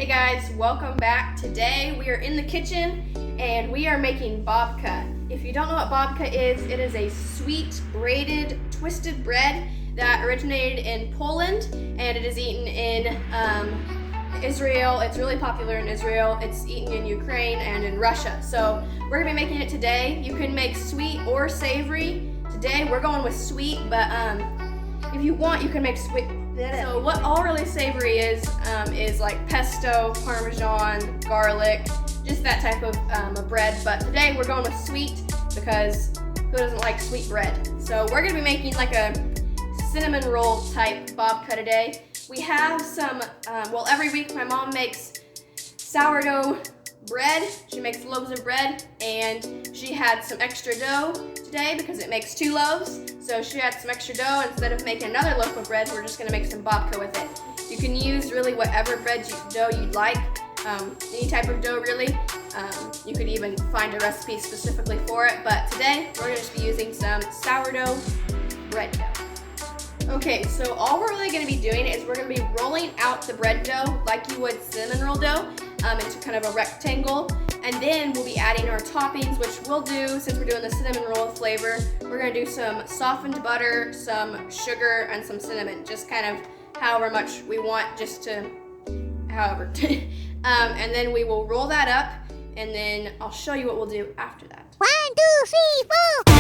Hey guys, welcome back. Today we are in the kitchen and we are making babka. If you don't know what babka is, it is a sweet, braided, twisted bread that originated in Poland and it is eaten in Israel. It's really popular in Israel. It's eaten in Ukraine and in Russia. So we're gonna be making it today. You can make sweet or savory. Today we're going with sweet, but if you want, you can make sweet. So what all really savory is like pesto, parmesan, garlic, just that type of bread. But today we're going with sweet because who doesn't like sweet bread? So we're gonna be making like a cinnamon roll type babka today. We have some, every week my mom makes sourdough bread. She makes loaves of bread and she had some extra dough today because it makes 2 loaves. So she had some extra dough. Instead of making another loaf of bread, we're just gonna make some babka with it. You can use really whatever dough you'd like, any type of dough really. You could even find a recipe specifically for it, but today we're gonna just be using some sourdough bread dough. Okay, so all we're really gonna be doing is we're gonna be rolling out the bread dough like you would cinnamon roll dough into kind of a rectangle. And then we'll be adding our toppings, which we'll do since we're doing the cinnamon roll flavor. We're gonna do some softened butter, some sugar, and some cinnamon, just kind of however much we want, however. And then we will roll that up, and then I'll show you what we'll do after that. 1, 2, 3, 4.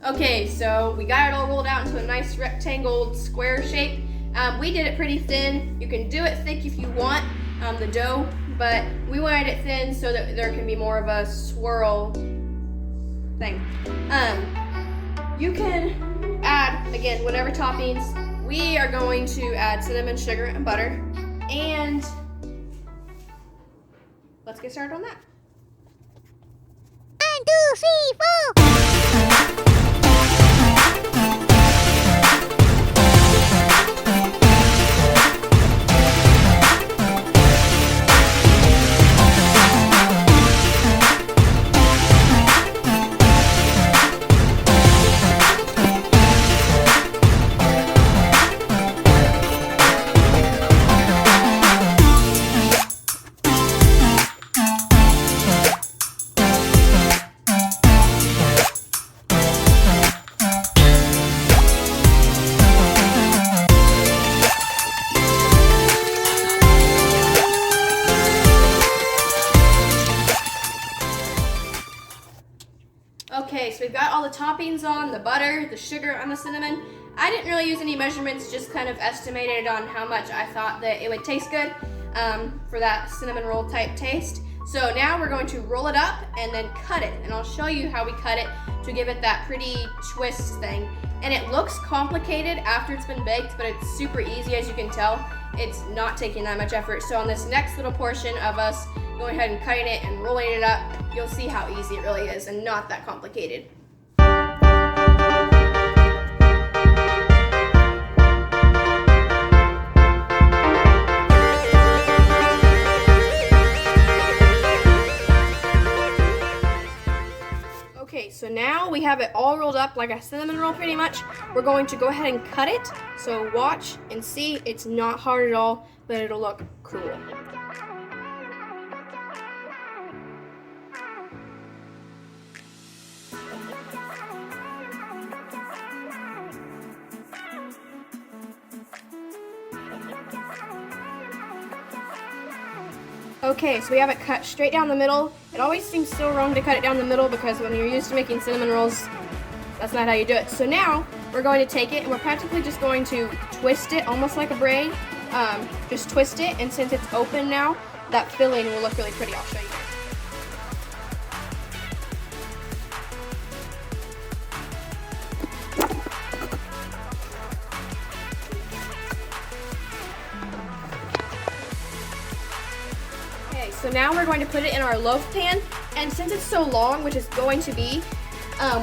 Okay, so we got it all rolled out into a nice rectangle square shape. We did it pretty thin. You can do it thick if you want, the dough, but we wanted it thin so that there can be more of a swirl thing. You can add, again, whatever toppings. We are going to add cinnamon, sugar, and butter, and let's get started on that. 1, 2, 3, 4. Okay, so we've got all the toppings on, the butter, the sugar, and the cinnamon. I didn't really use any measurements, just kind of estimated on how much I thought that it would taste good for that cinnamon roll type taste. So now we're going to roll it up and then cut it, and I'll show you how we cut it to give it that pretty twist thing. And it looks complicated after it's been baked, but it's super easy, as you can tell. It's not taking that much effort. So on this next little portion of us going ahead and cutting it and rolling it up, you'll see how easy it really is and not that complicated. Okay, so now we have it all rolled up like a cinnamon roll pretty much. We're going to go ahead and cut it. So watch and see, it's not hard at all, but it'll look cool. Okay, so we have it cut straight down the middle. It always seems so wrong to cut it down the middle because when you're used to making cinnamon rolls, that's not how you do it. So now we're going to take it and we're practically just going to twist it almost like a braid. Just twist it, and since it's open now, that filling will look really pretty. I'll show you. so now we're going to put it in our loaf pan, and since it's so long, which it's going to be,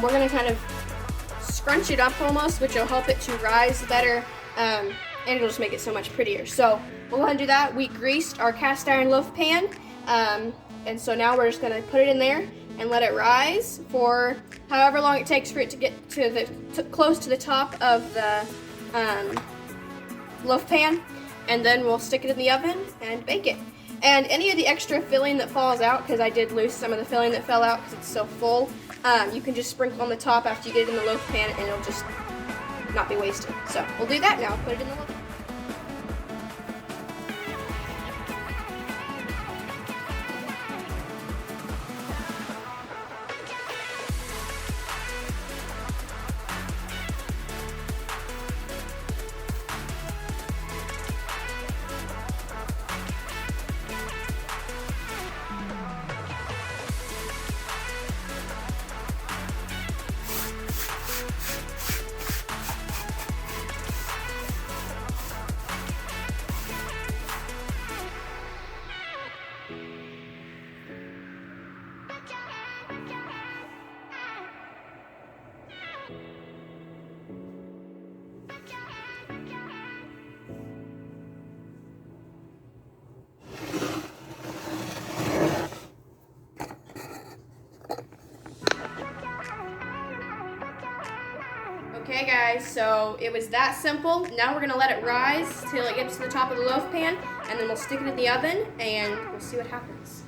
we're going to kind of scrunch it up almost, which will help it to rise better, and it'll just make it so much prettier. So we'll go ahead and do that. We greased our cast iron loaf pan, and so now we're just going to put it in there and let it rise for however long it takes for it to get to close to the top of the loaf pan, and then we'll stick it in the oven and bake it. And any of the extra filling that falls out, because I did lose some of the filling that fell out because it's so full, you can just sprinkle on the top after you get it in the loaf pan, and it'll just not be wasted. So we'll do that now. Put it in the loaf pan. Okay guys, so it was that simple. Now we're gonna let it rise till it gets to the top of the loaf pan, and then we'll stick it in the oven and we'll see what happens.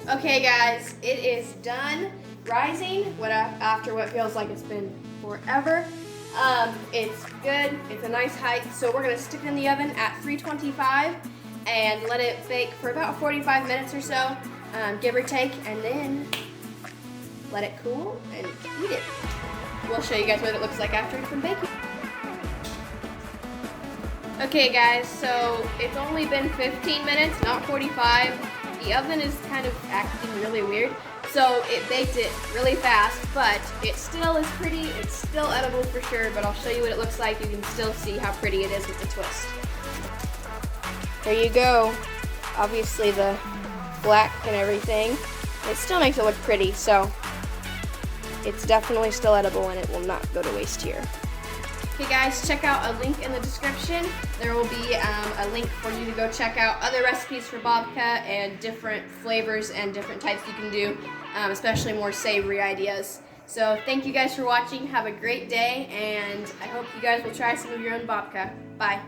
Okay guys, it is done rising after what feels like it's been forever. It's good, it's a nice height, so we're gonna stick it in the oven at 325 and let it bake for about 45 minutes or so, give or take, and then let it cool and eat it. We'll show you guys what it looks like after it's been baking. Okay guys, so it's only been 15 minutes, not 45. The oven is kind of acting really weird, so it baked it really fast, but it still is pretty. It's still edible for sure, but I'll show you what it looks like. You can still see how pretty it is with the twist. There you go. Obviously the black and everything. It still makes it look pretty, so it's definitely still edible and it will not go to waste here. Okay guys, check out a link in the description. There will be a link for you to go check out other recipes for babka and different flavors and different types you can do, especially more savory ideas. So thank you guys for watching. Have a great day, and I hope you guys will try some of your own babka. Bye.